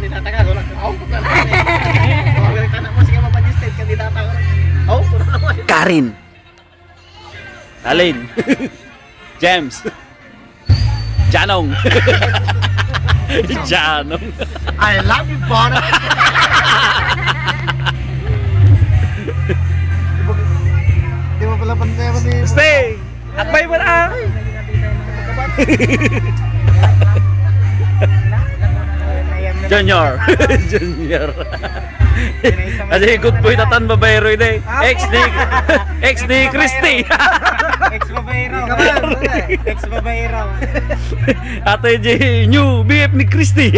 kandidata ka, wala ka. Ako, puta na. Wala ka na mo, sige mapag-state, kandidata ka. Ako, puta na mo. Karin. Alin. James. Janong. Janong. I love you, Bono. Di mo pala pantayaman ni... Stay! Akbay mo na! Junior. Junior. Kasi good boy tatan babayro ide. Ex ni Christy. Ex-babayro. Ex-babayro. Ato yung new BF ni Christy.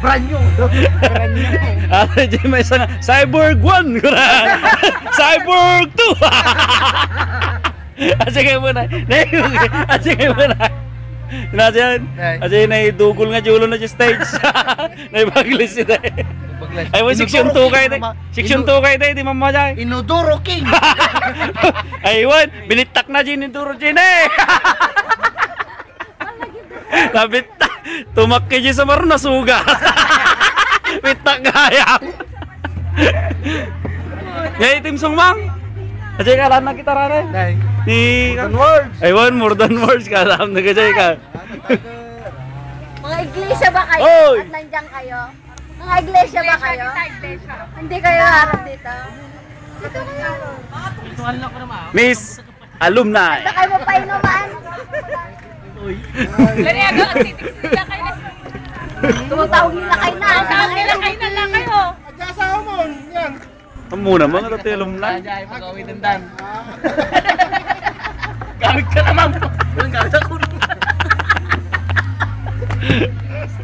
Brand new. Brand new. Ato yung may isang Cyborg 1. Cyborg 2. Sige muna. Sige muna. Nandiyan. Kasi naidugol nga julo na sa stage. Naibaglis ito eh. Ay mo section 2 kayo tayo. Section 2 kayo tayo, di mamadya. Inuduro King. Aywan, binitak na dyan yung duro dyan eh. Nabitak. Tumakki dyan sa maro nasuga. Bitak kaya. Ngayon Team Sungmang. Kasi kalaan na kita rana eh. Ni Words. Aywan, more than words kalaan na kajay ka. Mga iglesia ba kayo? Oy! At nandiyan kayo? Mga iglesia ba kayo? Hindi kayo harap dito? Dito kayo. Miss Alumni. Dito kayo mapainuman? Lari agad ang titiks nila kayo na. Tumatawag nila kayo na. Tawag nila kayo na lang kayo. Adyasawa mo. Yan. Ang muna mga rati alumni. Ajay, pag-awit ang dan. Gamit ka naman. Gamit ako.